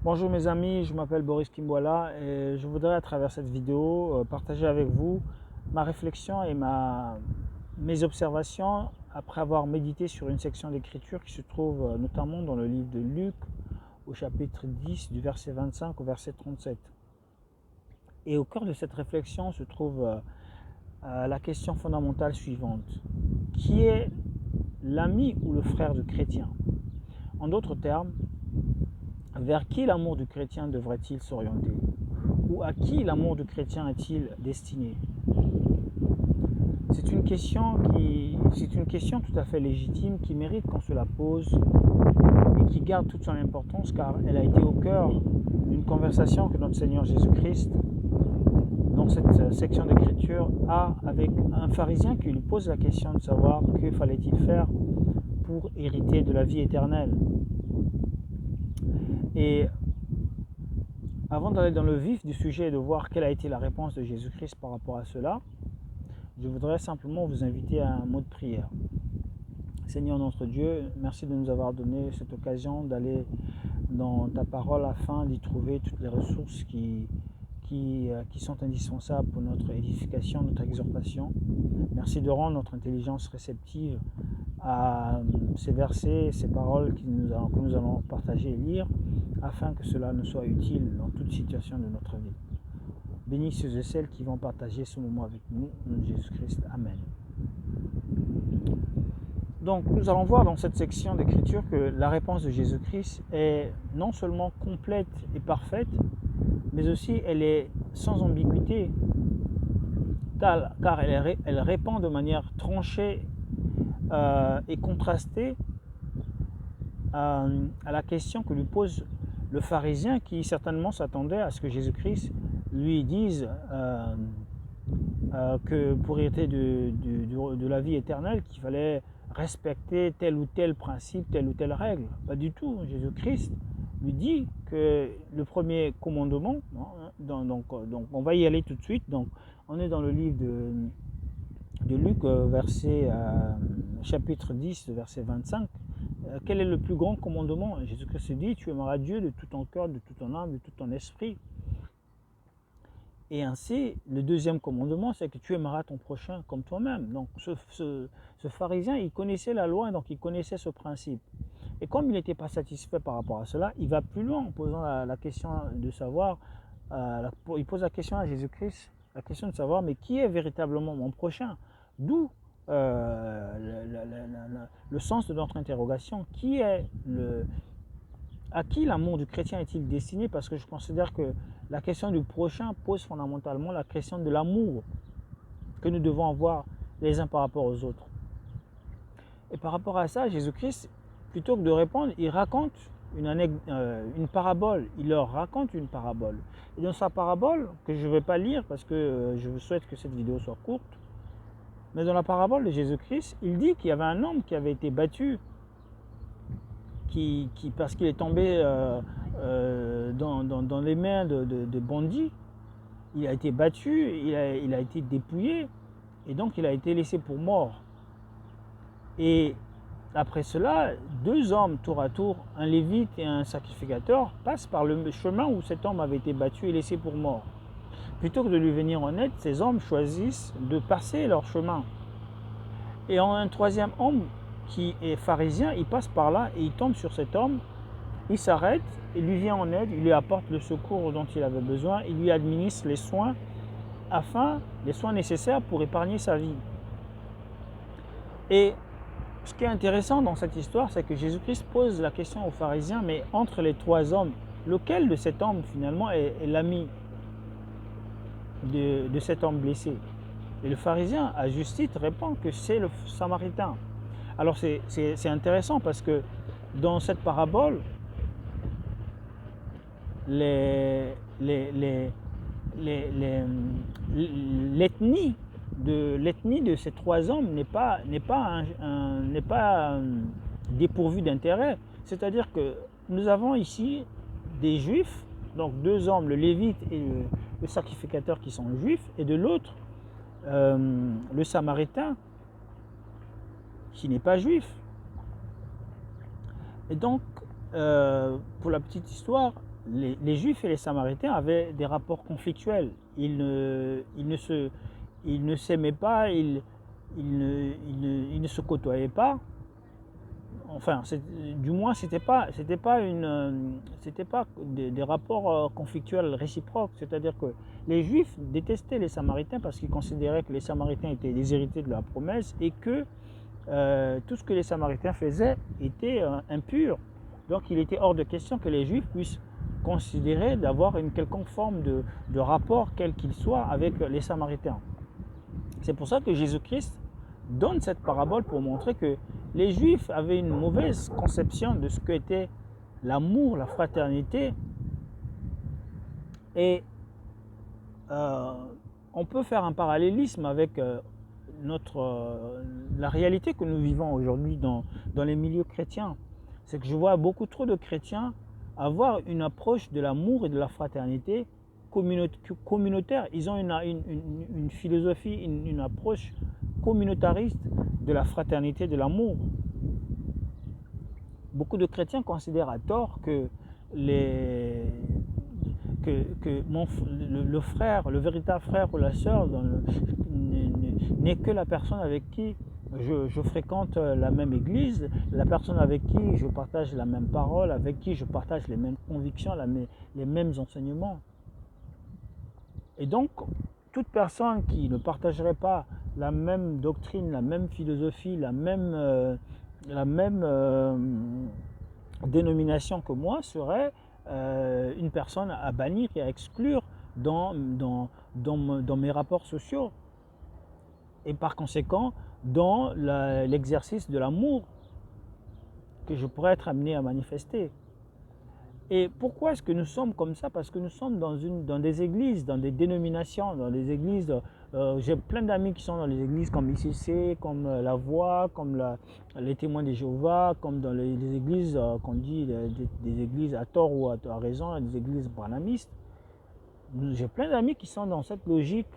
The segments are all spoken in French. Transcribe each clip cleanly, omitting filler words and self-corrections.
Bonjour mes amis, je m'appelle Boris Kimboala et je voudrais à travers cette vidéo partager avec vous ma réflexion et mes observations après avoir médité sur une section d'écriture qui se trouve notamment dans le livre de Luc au chapitre 10 du verset 25 au verset 37. Et au cœur de cette réflexion se trouve la question fondamentale suivante. Qui est l'ami ou le frère du chrétien? En d'autres termes, vers qui l'amour du chrétien devrait-il s'orienter? Ou à qui l'amour du chrétien est-il destiné? C'est une question tout à fait légitime qui mérite qu'on se la pose et qui garde toute son importance car elle a été au cœur d'une conversation que notre Seigneur Jésus-Christ, dans cette section d'écriture, a avec un pharisien qui lui pose la question de savoir que fallait-il faire pour hériter de la vie éternelle. Et avant d'aller dans le vif du sujet et de voir quelle a été la réponse de Jésus-Christ par rapport à cela, je voudrais simplement vous inviter à un mot de prière. Seigneur notre Dieu, merci de nous avoir donné cette occasion d'aller dans ta parole afin d'y trouver toutes les ressources qui sont indispensables pour notre édification, notre exhortation. Merci de rendre notre intelligence réceptive à ces versets, ces paroles que nous allons partager et lire, afin que cela nous soit utile dans toute situation de notre vie. Bénis ceux et celles qui vont partager ce moment avec nous, au nom de Jésus-Christ. Amen. Donc nous allons voir dans cette section d'écriture que la réponse de Jésus-Christ est non seulement complète et parfaite, mais aussi elle est sans ambiguïté, car elle répond de manière tranchée et contrastée à la question que lui pose le pharisien qui certainement s'attendait à ce que Jésus-Christ lui dise que pour hériter de la vie éternelle, qu'il fallait respecter tel ou tel principe, telle ou telle règle. Pas du tout. Jésus-Christ lui dit que le premier commandement, donc on va y aller tout de suite. Donc on est dans le livre de Luc, chapitre 10, verset 25. Quel est le plus grand commandement? Jésus-Christ dit, tu aimeras Dieu de tout ton cœur, de toute ton âme, de tout ton esprit. Et ainsi, le deuxième commandement, c'est que tu aimeras ton prochain comme toi-même. Donc ce pharisien, il connaissait la loi, donc il connaissait ce principe. Et comme il n'était pas satisfait par rapport à cela, il va plus loin en posant la question de savoir, il pose la question à Jésus-Christ, la question de savoir, mais qui est véritablement mon prochain? D'où le sens de notre interrogation. À qui l'amour du chrétien est-il destiné? Parce que je considère que la question du prochain pose fondamentalement la question de l'amour que nous devons avoir les uns par rapport aux autres. Et par rapport à ça, Jésus-Christ, plutôt que de répondre, il raconte une parabole. Il leur raconte une parabole. Et dans sa parabole, que je ne vais pas lire parce que je souhaite que cette vidéo soit courte, mais dans la parabole de Jésus-Christ, il dit qu'il y avait un homme qui avait été battu parce qu'il est tombé dans les mains de bandits. Il a été battu, il a été dépouillé et donc il a été laissé pour mort. Et après cela, deux hommes tour à tour, un lévite et un sacrificateur, passent par le chemin où cet homme avait été battu et laissé pour mort. Plutôt que de lui venir en aide, ces hommes choisissent de passer leur chemin. Et un troisième homme qui est pharisien, il passe par là et il tombe sur cet homme, il s'arrête, il lui vient en aide, il lui apporte le secours dont il avait besoin, il lui administre les soins nécessaires pour épargner sa vie. Et ce qui est intéressant dans cette histoire, c'est que Jésus-Christ pose la question aux pharisiens, mais entre les trois hommes, lequel de cet homme finalement est l'ami de cet homme blessé? Et le pharisien, à juste titre, répond que c'est le samaritain. Alors c'est intéressant parce que dans cette parabole, l'ethnie de ces trois hommes n'est pas dépourvue d'intérêt. C'est-à-dire que nous avons ici des juifs, donc deux hommes, le lévite et le sacrificateur qui sont juifs, et de l'autre, le samaritain qui n'est pas juif. Et donc, pour la petite histoire, les Juifs et les Samaritains avaient des rapports conflictuels. Ils ne s'aimaient pas, ils ne se côtoyaient pas. Enfin, du moins, c'était pas des rapports conflictuels réciproques. C'est-à-dire que les Juifs détestaient les Samaritains parce qu'ils considéraient que les Samaritains étaient les héritiers de la promesse et que tout ce que les Samaritains faisaient était impur. Donc, il était hors de question que les Juifs puissent considérer d'avoir une quelconque forme de rapport, quel qu'il soit, avec les Samaritains. C'est pour ça que Jésus-Christ donne cette parabole pour montrer que les Juifs avaient une mauvaise conception de ce qu'était l'amour, la fraternité. Et on peut faire un parallélisme avec la réalité que nous vivons aujourd'hui dans les milieux chrétiens. C'est que je vois beaucoup trop de chrétiens avoir une approche de l'amour et de la fraternité communautaire. Ils ont une philosophie, une approche communautariste de la fraternité, de l'amour. Beaucoup de chrétiens considèrent à tort que le frère, le véritable frère ou la sœur n'est que la personne avec qui je fréquente la même église, la personne avec qui je partage la même parole, avec qui je partage les mêmes convictions, les mêmes enseignements. Et donc, toute personne qui ne partagerait pas la même doctrine, la même philosophie, la même dénomination que moi serait une personne à bannir et à exclure dans mes rapports sociaux. Et par conséquent, dans l'exercice de l'amour que je pourrais être amené à manifester. Et pourquoi est-ce que nous sommes comme ça? Parce que nous sommes dans des églises, dans des dénominations, dans des églises. J'ai plein d'amis qui sont dans les églises comme ICC, comme La Voix, comme les Témoins de Jéhovah, comme dans les églises qu'on dit des églises à tort ou à raison, des églises branhamistes. J'ai plein d'amis qui sont dans cette logique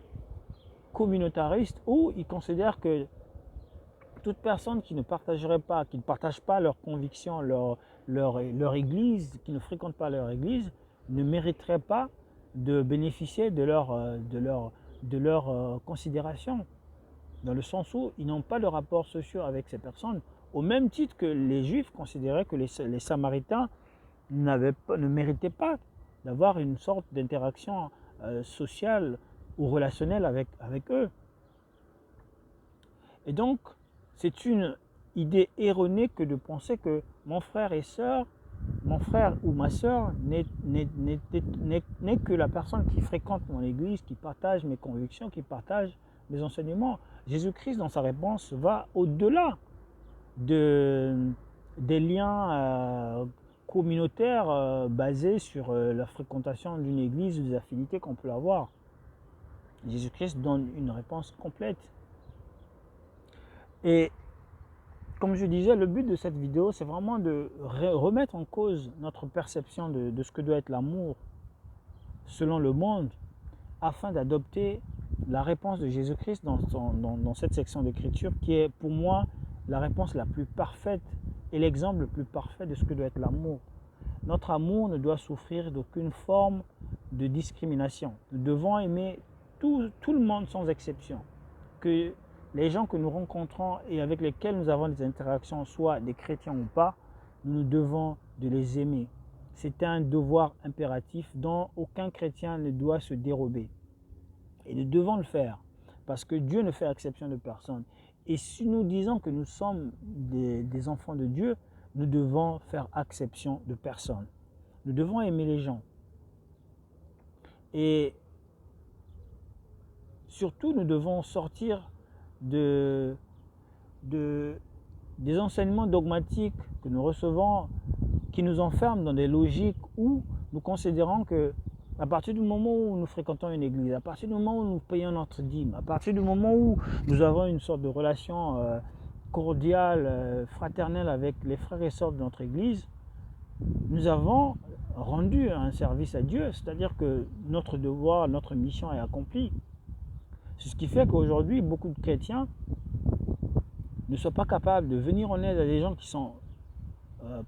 communautariste où ils considèrent que toute personne qui ne partagerait pas, qui ne partage pas leurs convictions, leur église, qui ne fréquente pas leur église, ne mériterait pas de bénéficier de leur considération. Dans le sens où ils n'ont pas de rapport social avec ces personnes, au même titre que les Juifs considéraient que les Samaritains ne méritaient pas d'avoir une sorte d'interaction sociale ou relationnelle avec eux. Et donc, c'est une idée erronée que de penser que mon frère ou ma sœur n'est que la personne qui fréquente mon église, qui partage mes convictions, qui partage mes enseignements. Jésus-Christ, dans sa réponse, va au-delà des liens communautaires basés sur la fréquentation d'une église ou des affinités qu'on peut avoir. Jésus-Christ donne une réponse complète. Et comme je disais, le but de cette vidéo, c'est vraiment de remettre en cause notre perception de ce que doit être l'amour selon le monde, afin d'adopter la réponse de Jésus-Christ dans cette section d'écriture, qui est pour moi la réponse la plus parfaite et l'exemple le plus parfait de ce que doit être l'amour. Notre amour ne doit souffrir d'aucune forme de discrimination. Nous devons aimer tout le monde sans exception. Que les gens que nous rencontrons et avec lesquels nous avons des interactions, soit des chrétiens ou pas, nous devons de les aimer. C'est un devoir impératif dont aucun chrétien ne doit se dérober. Et nous devons le faire, parce que Dieu ne fait exception de personne. Et si nous disons que nous sommes des enfants de Dieu, nous devons faire exception de personne. Nous devons aimer les gens. Et surtout, nous devons sortir des enseignements dogmatiques que nous recevons, qui nous enferment dans des logiques où nous considérons que à partir du moment où nous fréquentons une église, à partir du moment où nous payons notre dîme, à partir du moment où nous avons une sorte de relation cordiale, fraternelle avec les frères et sœurs de notre église, nous avons rendu un service à Dieu, c'est-à-dire que notre devoir, notre mission est accomplie. C'est ce qui fait qu'aujourd'hui, beaucoup de chrétiens ne sont pas capables de venir en aide à des gens qui sont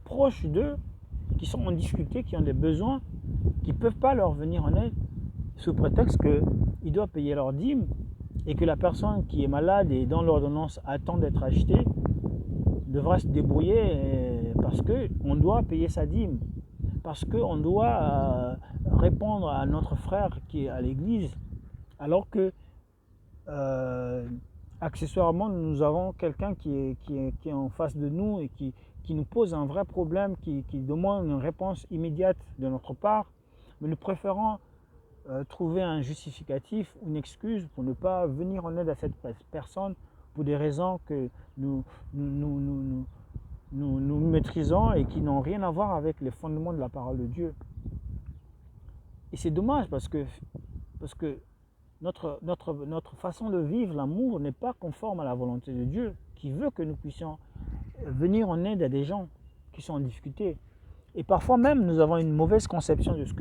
proches d'eux, qui sont en difficulté, qui ont des besoins, qui ne peuvent pas leur venir en aide sous prétexte qu'ils doivent payer leur dîme et que la personne qui est malade et dont l'ordonnance attend d'être achetée devra se débrouiller parce qu'on doit payer sa dîme, parce qu'on doit répondre à notre frère qui est à l'église, alors que accessoirement nous avons quelqu'un qui est en face de nous et qui nous pose un vrai problème, qui demande une réponse immédiate de notre part, mais nous préférons trouver un justificatif, une excuse pour ne pas venir en aide à cette personne pour des raisons que nous maîtrisons et qui n'ont rien à voir avec les fondements de la parole de Dieu. Et c'est dommage parce que notre façon de vivre l'amour n'est pas conforme à la volonté de Dieu, qui veut que nous puissions venir en aide à des gens qui sont en difficulté. Et parfois même, nous avons une mauvaise conception de ce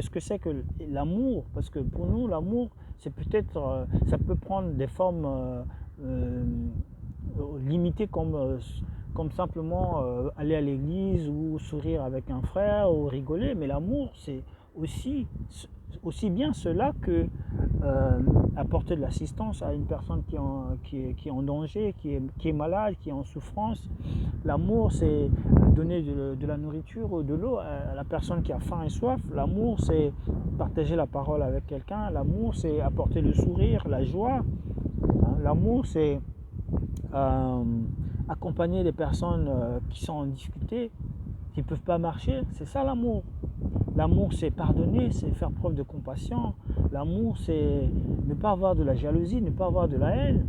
que c'est que l'amour, parce que pour nous, l'amour, c'est peut-être, ça peut prendre des formes limitées comme simplement aller à l'église ou sourire avec un frère ou rigoler, mais l'amour, c'est aussi bien cela que apporter de l'assistance à une personne qui est en danger, qui est malade, qui est en souffrance. L'amour, c'est donner de la nourriture ou de l'eau à la personne qui a faim et soif. L'amour, c'est partager la parole avec quelqu'un. L'amour, c'est apporter le sourire, la joie. L'amour, c'est accompagner des personnes qui sont en difficulté, qui ne peuvent pas marcher. C'est ça l'amour. L'amour, c'est pardonner, c'est faire preuve de compassion. L'amour, c'est ne pas avoir de la jalousie, ne pas avoir de la haine.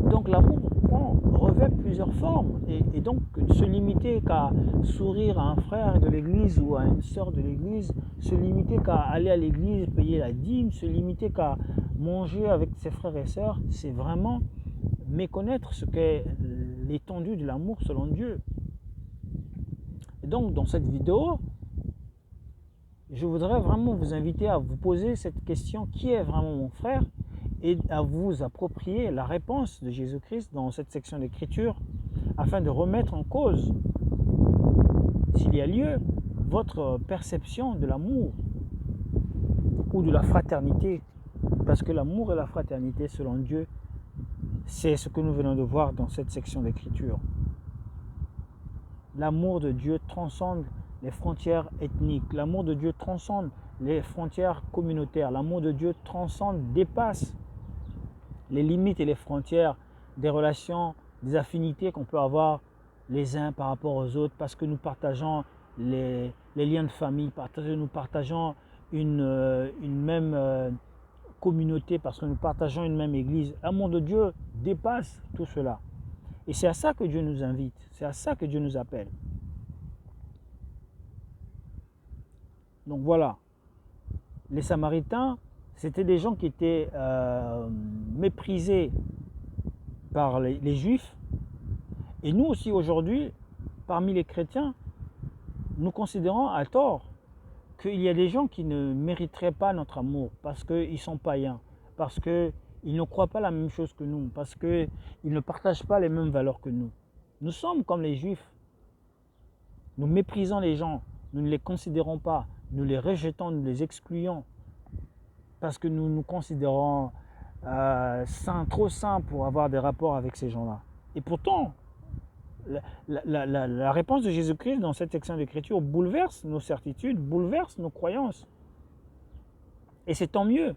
Donc l'amour revêt plusieurs formes. Et donc se limiter qu'à sourire à un frère de l'église ou à une sœur de l'église, se limiter qu'à aller à l'église, payer la dîme, se limiter qu'à manger avec ses frères et sœurs, c'est vraiment méconnaître ce qu'est l'étendue de l'amour selon Dieu. Et donc dans cette vidéo, je voudrais vraiment vous inviter à vous poser cette question: qui est vraiment mon frère? Et à vous approprier la réponse de Jésus-Christ dans cette section d'écriture afin de remettre en cause, s'il y a lieu, votre perception de l'amour ou de la fraternité. Parce que l'amour et la fraternité, selon Dieu, c'est ce que nous venons de voir dans cette section d'écriture. L'amour de Dieu transcende les frontières ethniques. L'amour de Dieu transcende les frontières communautaires. L'amour de Dieu transcende, dépasse les limites et les frontières des relations, des affinités qu'on peut avoir les uns par rapport aux autres, parce que nous partageons les liens de famille, nous partageons une même communauté, parce que nous partageons une même église. L'amour de Dieu dépasse tout cela. Et c'est à ça que Dieu nous invite, c'est à ça que Dieu nous appelle. Donc voilà, les Samaritains, c'était des gens qui étaient méprisés par les Juifs. Et nous aussi aujourd'hui, parmi les chrétiens, nous considérons à tort qu'il y a des gens qui ne mériteraient pas notre amour parce qu'ils sont païens, parce qu'ils ne croient pas la même chose que nous, parce qu'ils ne partagent pas les mêmes valeurs que nous. Nous sommes comme les Juifs. Nous méprisons les gens, nous ne les considérons pas, nous les rejetons, nous les excluons, parce que nous nous considérons trop saints pour avoir des rapports avec ces gens-là. Et pourtant, la réponse de Jésus-Christ dans cette section d'écriture bouleverse nos certitudes, bouleverse nos croyances. Et c'est tant mieux.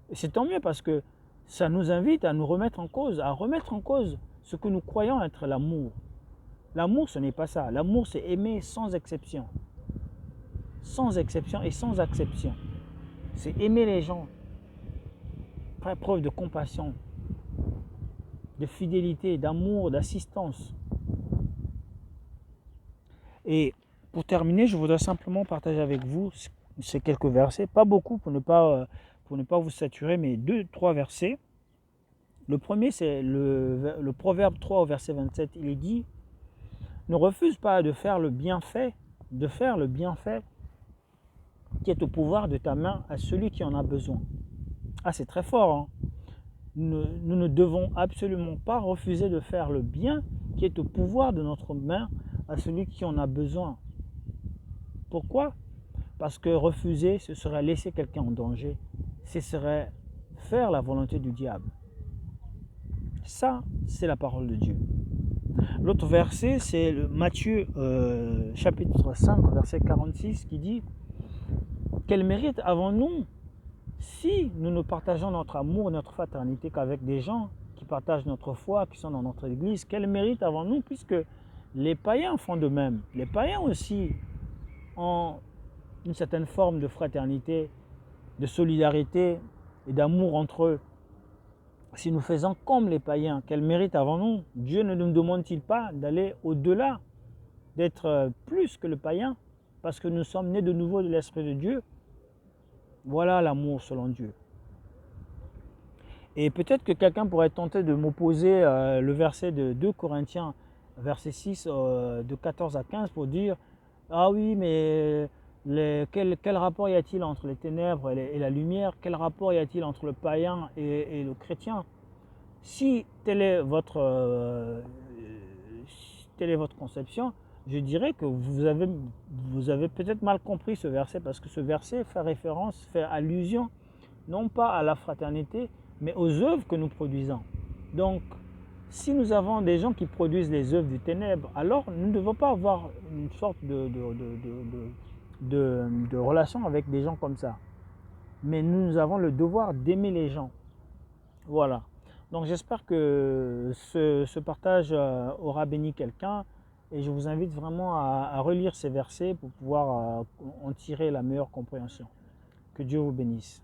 Et c'est tant mieux parce que ça nous invite à nous remettre en cause, ce que nous croyons être l'amour. L'amour, ce n'est pas ça. L'amour, c'est aimer sans exception. Sans exception et sans acception. C'est aimer les gens, faire preuve de compassion, de fidélité, d'amour, d'assistance. Et pour terminer, je voudrais simplement partager avec vous ces quelques versets, pas beaucoup pour ne pas vous saturer, mais 2-3 versets. Le premier, c'est le Proverbe 3 au verset 27. Il est dit: ne refuse pas de faire le bienfait qui est au pouvoir de ta main à celui qui en a besoin. Ah, c'est très fort, hein? Nous ne devons absolument pas refuser de faire le bien qui est au pouvoir de notre main à celui qui en a besoin. Pourquoi? Parce que refuser, ce serait laisser quelqu'un en danger. Ce serait faire la volonté du diable. Ça, c'est la parole de Dieu. L'autre verset, c'est Matthieu chapitre 5, verset 46, qui dit « Quel mérite avons-nous si nous ne partageons notre amour et notre fraternité qu'avec des gens qui partagent notre foi, qui sont dans notre église? Quel mérite avons-nous puisque les païens font de même? Les païens aussi ont une certaine forme de fraternité, de solidarité et d'amour entre eux. Si nous faisons comme les païens, quel mérite avons-nous? Dieu ne nous demande-t-il pas d'aller au-delà, d'être plus que le païen, parce que nous sommes nés de nouveau de l'Esprit de Dieu? Voilà l'amour selon Dieu. Et peut-être que quelqu'un pourrait tenter de m'opposer le verset de 2 Corinthiens, verset 6, de 14 à 15, pour dire « Ah oui, mais quel rapport y a-t-il entre les ténèbres et la lumière? Quel rapport y a-t-il entre le païen et le chrétien ?» Si telle est votre conception, je dirais que vous avez peut-être mal compris ce verset, parce que ce verset fait allusion non pas à la fraternité, mais aux œuvres que nous produisons. Donc, si nous avons des gens qui produisent les œuvres du ténèbre, alors nous ne devons pas avoir une sorte de relation avec des gens comme ça. Mais nous avons le devoir d'aimer les gens. Voilà. Donc j'espère que ce partage aura béni quelqu'un, et je vous invite vraiment à relire ces versets pour pouvoir en tirer la meilleure compréhension. Que Dieu vous bénisse.